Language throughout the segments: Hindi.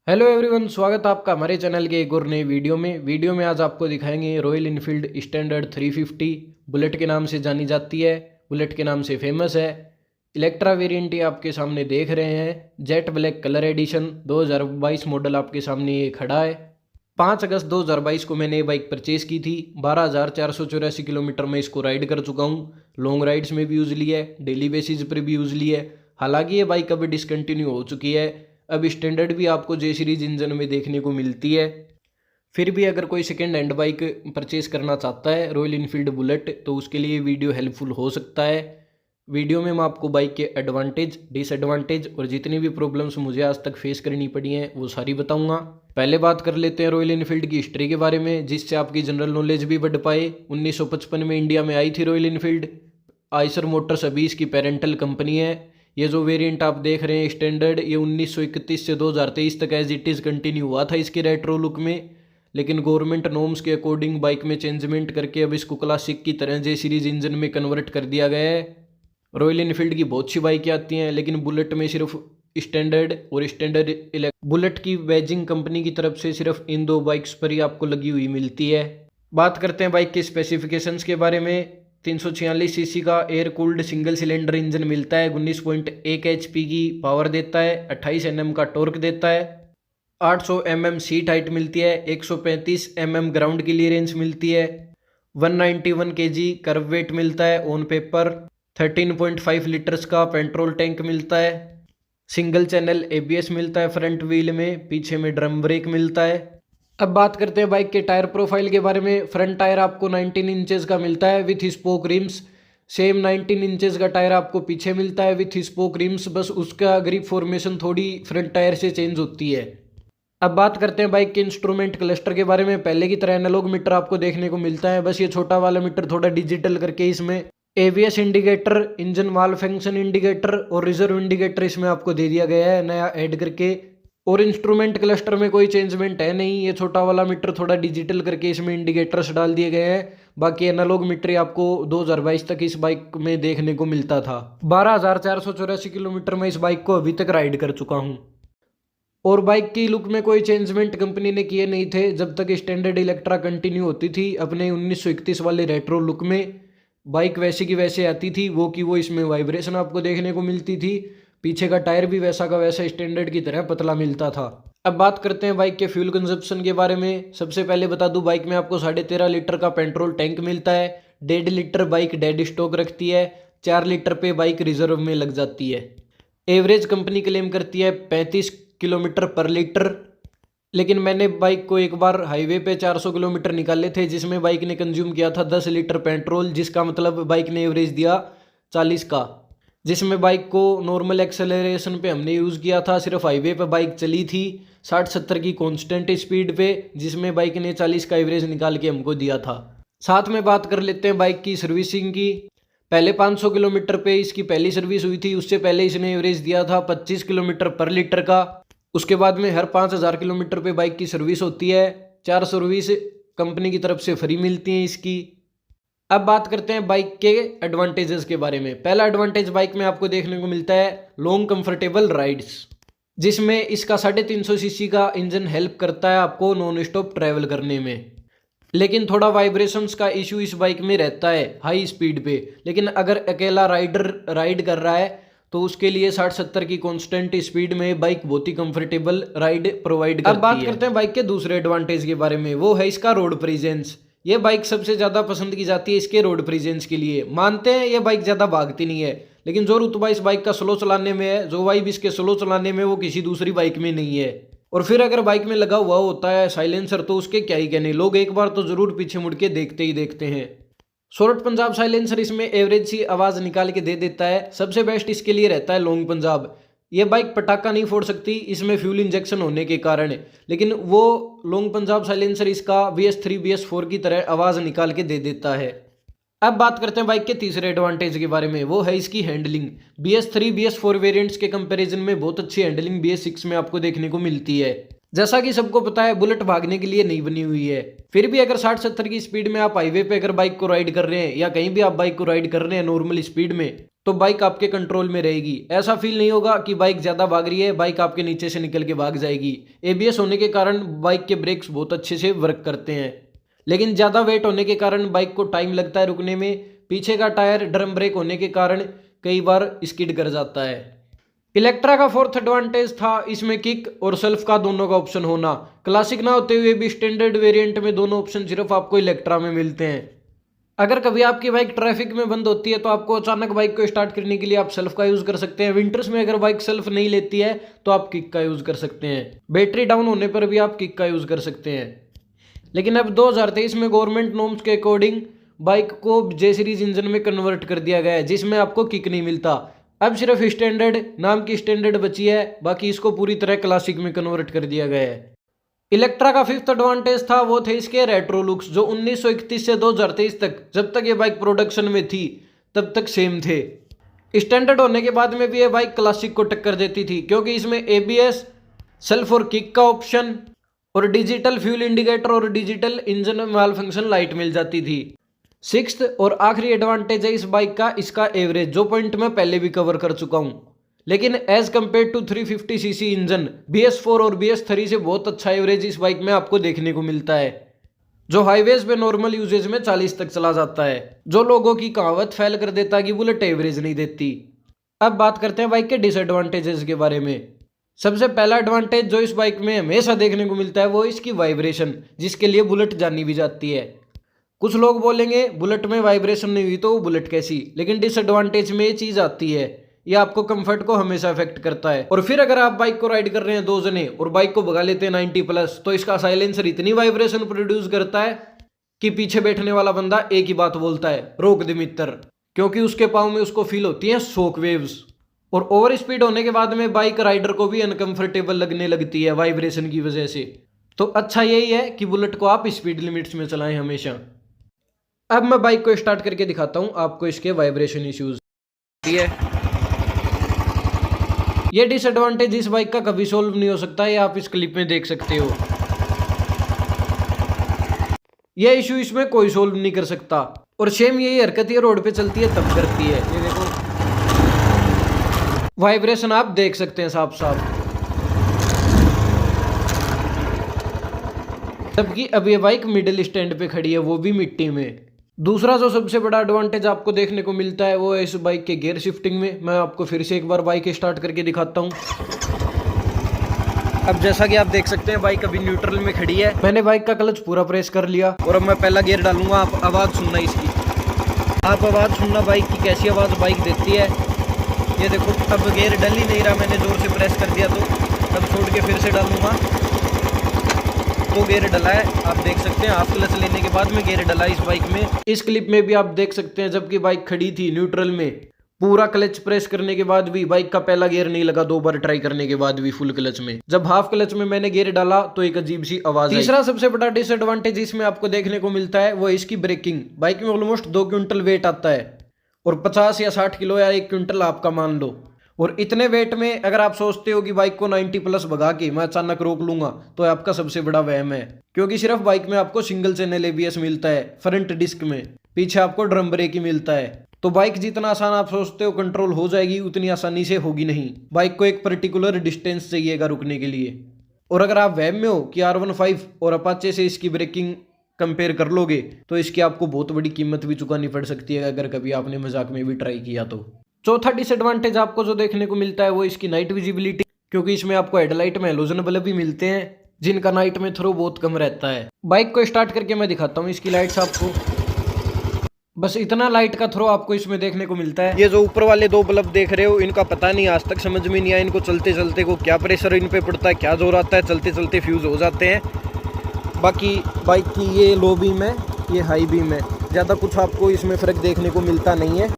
हेलो एवरीवन, स्वागत है आपका हमारे चैनल के एक और नई वीडियो में आज आपको दिखाएंगे रॉयल इनफील्ड स्टैंडर्ड 350 बुलेट के नाम से जानी जाती है। बुलेट के नाम से फेमस है। इलेक्ट्रा वेरिएंट ये आपके सामने देख रहे हैं। Jet black colour edition 2022 model आपके सामने ये खड़ा है। 5 अगस्त 2022 को मैंने ये बाइक परचेज़ की थी। 12,484 किलोमीटर में इसको राइड कर चुका हूँ। लॉन्ग राइड्स में भी यूज़ ली है, डेली बेसिस पर भी यूज़ ली है। हालांकि ये बाइक अभी डिसकंटिन्यू हो चुकी है। अब स्टैंडर्ड भी आपको जे सीरीज इंजन में देखने को मिलती है। फिर भी अगर कोई सेकेंड हैंड बाइक परचेज करना चाहता है रॉयल इनफील्ड बुलेट, तो उसके लिए वीडियो हेल्पफुल हो सकता है। वीडियो में मैं आपको बाइक के एडवांटेज, डिसएडवांटेज और जितनी भी प्रॉब्लम्स मुझे आज तक फेस करनी पड़ी हैं वो सारी बताऊंगा। पहले बात कर लेते हैं रॉयल इनफील्ड की हिस्ट्री के बारे में, जिससे आपकी जनरल नॉलेज भी बढ़ पाए। 1955 में इंडिया में आई थी रॉयल इनफील्ड। आइसर मोटर्स अभी इसकी पेरेंटल कंपनी है। ये जो वेरिएंट आप देख रहे हैं स्टैंडर्ड, ये 1931 से 2023 तक एज इट इज़ कंटिन्यू हुआ था इसके रेट्रो लुक में। लेकिन गवर्नमेंट नॉर्म्स के अकॉर्डिंग बाइक में चेंजमेंट करके अब इसको क्लासिक की तरह जे सीरीज इंजन में कन्वर्ट कर दिया गया है। रॉयल इनफील्ड की बहुत सी बाइकें आती हैं, लेकिन बुलेट में सिर्फ स्टैंडर्ड और स्टैंडर्ड बुलेट की बैजिंग कंपनी की तरफ से सिर्फ इन दो बाइक्स पर ही आपको लगी हुई मिलती है। बात करते हैं बाइक के स्पेसिफिकेशंस के बारे में। 346 सीसी का air cooled single cylinder engine मिलता है। 19.1 एचपी की पावर देता है। 28 एनएम का टॉर्क देता है। 800 एमएम सीट हाइट मिलती है। 135 एमएम ग्राउंड क्लियरेंस मिलती है। 191 केजी कर्व वेट मिलता है ऑन पेपर। 13.5 लीटर्स का पेट्रोल टैंक मिलता है। सिंगल चैनल एबीएस मिलता है फ्रंट व्हील में। पीछे में ड्रम ब्रेक मिलता है। अब बात करते हैं बाइक के टायर प्रोफाइल के बारे में। फ्रंट टायर आपको 19 इंचेस का मिलता है with spoke RIMS. Same 19 inches का टायर आपको पीछे मिलता है विथ स्पोक रिम्स, बस उसका ग्रिप फॉर्मेशन थोड़ी फ्रंट टायर से चेंज होती है। अब बात करते हैं बाइक के इंस्ट्रूमेंट क्लस्टर के बारे में। पहले की तरह एनालॉग मीटर आपको देखने को मिलता है, बस ये छोटा वाला मीटर थोड़ा डिजिटल करके इसमें ABS indicator, engine valve function indicator और रिजर्व इंडिकेटर इसमें आपको दे दिया गया है नया ऐड करके। और इंस्ट्रूमेंट क्लस्टर में कोई चेंजमेंट है नहीं, ये छोटा वाला मीटर थोड़ा डिजिटल करके इसमें इंडिकेटर्स डाल दिए गए हैं। बाकी एनालॉग मीटर आपको 2022 तक इस बाइक में देखने को मिलता था। 12,484 किलोमीटर में इस बाइक को अभी तक राइड कर चुका हूँ। और बाइक की लुक में कोई चेंजमेंट कंपनी ने किए नहीं थे जब तक स्टैंडर्ड इलेक्ट्रा कंटिन्यू होती थी अपने 1931 वाले रेट्रो लुक में। बाइक वैसे की वैसे आती थी, वो कि वो इसमें वाइब्रेशन आपको देखने को मिलती थी। पीछे का टायर भी वैसा का वैसा स्टैंडर्ड की तरह पतला मिलता था। अब बात करते हैं बाइक के फ्यूल कंजप्शन के बारे में। सबसे पहले बता दूं, बाइक में आपको 13.5 लीटर का पेट्रोल टैंक मिलता है। 1.5 लीटर बाइक डेड स्टॉक रखती है। 4 लीटर पे बाइक रिजर्व में लग जाती है। एवरेज कंपनी क्लेम करती है 35 किलोमीटर पर लीटर। लेकिन मैंने बाइक को एक बार हाईवे पे 400 किलोमीटर निकाले थे, जिसमें बाइक ने कंज्यूम किया था 10 लीटर पेट्रोल, जिसका मतलब बाइक ने एवरेज दिया 40 का। जिसमें बाइक को नॉर्मल एक्सेलरेशन पे हमने यूज़ किया था। सिर्फ हाईवे पे बाइक चली थी 60-70 की कांस्टेंट स्पीड पे, जिसमें बाइक ने 40 का एवरेज निकाल के हमको दिया था। साथ में बात कर लेते हैं बाइक की सर्विसिंग की। पहले 500 किलोमीटर पे इसकी पहली सर्विस हुई थी। उससे पहले इसने एवरेज दिया था 25 किलोमीटर पर लीटर का। उसके बाद में हर 5,000 किलोमीटर पे बाइक की सर्विस होती है। 4 सर्विस कंपनी की तरफ से फ्री मिलती हैं इसकी। अब बात करते हैं बाइक के एडवांटेजेस के बारे में। पहला एडवांटेज बाइक में आपको देखने को मिलता है लॉन्ग कंफर्टेबल राइड्स, जिसमें इसका 350 सीसी का इंजन हेल्प करता है आपको नॉन स्टॉप ट्रैवल करने में। लेकिन थोड़ा वाइब्रेशंस का इशू इस बाइक में रहता है हाई स्पीड पे। लेकिन अगर अकेला राइडर राइड कर रहा है तो उसके लिए 60-70 की कांस्टेंट स्पीड में बाइक बहुत ही कंफर्टेबल राइड प्रोवाइड करती है। अब बात करते हैं बाइक के दूसरे एडवांटेज के बारे में, वो है इसका रोड प्रेजेंस। ये बाइक सबसे ज़्यादा पसंद की जाती है इसके रोड प्रेजेंस के लिए। मानते हैं ये बाइक ज़्यादा भागती नहीं है, लेकिन जो रुतबा इस बाइक का स्लो चलाने में है, जो वाइब इसके स्लो चलाने में, वो किसी दूसरी बाइक में नहीं है। और फिर अगर बाइक में लगा हुआ होता है साइलेंसर, तो उसके क्या ही कहने, लोग एक बार तो जरूर पीछे मुड़ के देखते ही देखते हैं। शॉर्ट पंजाब साइलेंसर इसमें एवरेज सी आवाज़ निकाल के दे देता है। सबसे बेस्ट इसके लिए रहता है लॉन्ग पंजाब। ये बाइक पटाखा नहीं फोड़ सकती इसमें फ्यूल इंजेक्शन होने के कारण, लेकिन वो लॉन्ग पंजाब साइलेंसर इसका BS3 BS4 की तरह आवाज़ निकाल के दे देता है। अब बात करते हैं बाइक के तीसरे एडवांटेज के बारे में, वो है इसकी हैंडलिंग। BS3 BS4 वेरिएंट्स के कंपैरिजन में बहुत अच्छी हैंडलिंग BS6 में आपको देखने को मिलती है। जैसा कि सबको पता है बुलेट भागने के लिए नहीं बनी हुई है, फिर भी अगर 60-70 की स्पीड में आप हाईवे पे अगर बाइक को राइड कर रहे हैं या कहीं भी आप बाइक को राइड कर रहे हैं नॉर्मल स्पीड में, तो बाइक आपके कंट्रोल में रहेगी। ऐसा फील नहीं होगा कि बाइक ज़्यादा भाग रही है, बाइक आपके नीचे से निकल के भाग जाएगी। एबीएस होने के कारण बाइक के ब्रेक्स बहुत अच्छे से वर्क करते हैं, लेकिन ज़्यादा वेट होने के कारण बाइक को टाइम लगता है रुकने में। पीछे का टायर ड्रम ब्रेक होने के कारण कई बार स्किड कर जाता है। इलेक्ट्रा का फोर्थ एडवांटेज था इसमें किक और सेल्फ का दोनों का ऑप्शन होना। क्लासिक ना होते हुए भी स्टैंडर्ड वेरिएंट में दोनों ऑप्शन सिर्फ आपको इलेक्ट्रा में मिलते हैं। अगर कभी आपकी बाइक ट्रैफिक में बंद होती है तो आपको अचानक बाइक को स्टार्ट करने के लिए आप सेल्फ का यूज़ कर सकते हैं। विंटर्स में अगर बाइक सेल्फ नहीं लेती है तो आप किक का यूज़ कर सकते हैं। बैटरी डाउन होने पर भी आप किक का यूज़ कर सकते हैं। लेकिन अब 2023 में गवर्नमेंट नॉर्म्स के अकॉर्डिंग बाइक को जे सीरीज इंजन में कन्वर्ट कर दिया गया है, जिसमें आपको किक नहीं मिलता। अब सिर्फ स्टैंडर्ड नाम की स्टैंडर्ड बची है, बाकी इसको पूरी तरह क्लासिक में कन्वर्ट कर दिया गया है। इलेक्ट्रा का फिफ्थ एडवांटेज था वो थे इसके रेट्रो लुक्स, जो 1931 से 2023 तक, जब तक ये बाइक प्रोडक्शन में थी तब तक सेम थे। स्टैंडर्ड होने के बाद में भी ये बाइक क्लासिक को टक्कर देती थी, क्योंकि इसमें एबीएस, सेल्फ और किक का ऑप्शन और डिजिटल फ्यूल इंडिकेटर और डिजिटल इंजन माल फंक्शन लाइट मिल जाती थी। सिक्स्थ और आखिरी एडवांटेज है इस बाइक का इसका एवरेज, जो पॉइंट मैं पहले भी कवर कर चुका हूं। लेकिन as compared to 350 CC engine BS4 और BS3 से बहुत अच्छा एवरेज इस बाइक में आपको देखने को मिलता है, जो हाईवेज पे नॉर्मल यूजेज में 40 तक चला जाता है, जो लोगों की कहावत फैल कर देता है कि बुलेट एवरेज नहीं देती। अब बात करते हैं बाइक के डिसएडवांटेजेस के बारे में। सबसे पहला एडवांटेज जो इस बाइक में हमेशा देखने को मिलता है वो इसकी वाइब्रेशन, जिसके लिए बुलेट जानी भी जाती है। कुछ लोग बोलेंगे बुलेट में वाइब्रेशन नहीं हुई तो वो बुलेट कैसी, लेकिन डिसएडवांटेज में ये चीज आती है, ये आपको कंफर्ट को हमेशा अफेक्ट करता है। और फिर अगर आप बाइक को राइड कर रहे हैं 2 जने और बाइक को भगा लेते हैं 90+, तो इसका साइलेंसर इतनी वाइब्रेशन प्रोड्यूस करता है कि पीछे बैठने वाला बंदा एक ही बात बोलता है, रोक दे मित्र, क्योंकि उसके पाँव में उसको फील होती है शॉक वेव्स। और ओवर स्पीड होने के बाद में बाइक राइडर को भी अनकंफर्टेबल लगने लगती है वाइब्रेशन की वजह से। तो अच्छा यही है कि बुलेट को आप स्पीड लिमिट्स में चलाएं हमेशा। अब मैं बाइक को स्टार्ट करके दिखाता हूं आपको इसके वाइब्रेशन इश्यूज। ये डिसएडवांटेज इस बाइक का कभी सोल्व नहीं हो सकता, ये आप इस क्लिप में देख सकते हो। ये इशू इसमें कोई सोल्व नहीं कर सकता। और सेम यही हरकत ये रोड पे चलती है तब करती है। ये देखो वाइब्रेशन आप देख सकते हैं साफ साफ। जबकि अब ये बाइक मिडिल स्टैंड पे खड़ी है, वो भी मिट्टी में। दूसरा जो सबसे बड़ा एडवांटेज आपको देखने को मिलता है वो है इस बाइक के गियर शिफ्टिंग में। मैं आपको फिर से एक बार बाइक स्टार्ट करके दिखाता हूँ। अब जैसा कि आप देख सकते हैं बाइक अभी न्यूट्रल में खड़ी है। मैंने बाइक का क्लच पूरा प्रेस कर लिया और अब मैं पहला गियर डालूंगा। आप आवाज़ सुनना इसकी, आप आवाज़ सुनना बाइक की कैसी आवाज़ बाइक देती है। ये देखो अब गियर डल ही नहीं रहा, मैंने जोर से प्रेस कर दिया तो अब छोड़ के फिर से डालूंगा तो गियर डला है। आप देख सकते हैं हाफ क्लच लेने के बाद में गियर डला इस बाइक में। इस क्लिप में भी आप देख सकते हैं जबकि बाइक खड़ी थी न्यूट्रल में, पूरा क्लच प्रेस करने के बाद भी बाइक का पहला गियर नहीं लगा। 2 बार ट्राई करने के बाद भी फुल क्लच में, जब हाफ क्लच में मैंने गियर डाला तो एक अजीब सी आवाज। तीसरा सबसे बड़ा डिसएडवांटेज इसमें आपको देखने को मिलता है वो इसकी ब्रेकिंग। बाइक में ऑलमोस्ट 2 क्विंटल वेट आता है और 50 या 60 किलो या 1 क्विंटल आपका मान लो। और इतने वेट में अगर आप सोचते हो कि बाइक को 90+ भगा के मैं अचानक रोक लूंगा तो आपका सबसे बड़ा वहम है, क्योंकि सिर्फ बाइक में आपको सिंगल चैनल एबीएस मिलता है फ्रंट डिस्क में, पीछे आपको ड्रम ब्रेक ही मिलता है। तो बाइक जितना आसान आप सोचते हो कंट्रोल हो जाएगी उतनी आसानी से होगी नहीं। बाइक को एक पर्टिकुलर डिस्टेंस चाहिएगा रुकने के लिए। और अगर आप वहम में हो कि R15 और अपाचे से इसकी ब्रेकिंग कंपेयर कर लोगे तो इसकी आपको बहुत बड़ी कीमत भी चुकानी पड़ सकती है अगर कभी आपने मजाक में भी ट्राई किया तो। चौथा डिसएडवांटेज आपको जो देखने को मिलता है वो इसकी नाइट विजिबिलिटी, क्योंकि इसमें आपको हेडलाइट में हेलोजन बल्ब भी मिलते हैं जिनका नाइट में थ्रो बहुत कम रहता है। बाइक को स्टार्ट करके मैं दिखाता हूँ इसकी लाइट्स आपको। बस इतना लाइट का थ्रो आपको इसमें देखने को मिलता है। ये जो ऊपर वाले 2 बल्ब देख रहे हो इनका पता नहीं आज तक समझ में नहीं आया इनको चलते चलते को क्या प्रेशर इन पे पड़ता है, क्या जोर आता है, चलते चलते फ्यूज हो जाते हैं। बाकी बाइक की ये लो बीम है, ये हाई बीम है, ज़्यादा कुछ आपको इसमें फ़र्क देखने को मिलता नहीं है।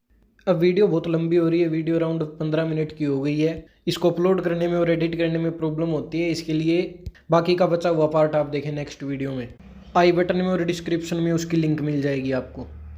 अब वीडियो बहुत लंबी हो रही है, वीडियो अराउंड 15 मिनट की हो गई है। इसको अपलोड करने में और एडिट करने में प्रॉब्लम होती है, इसके लिए बाकी का बचा हुआ पार्ट आप देखें नेक्स्ट वीडियो में। आई बटन में और डिस्क्रिप्शन में उसकी लिंक मिल जाएगी आपको।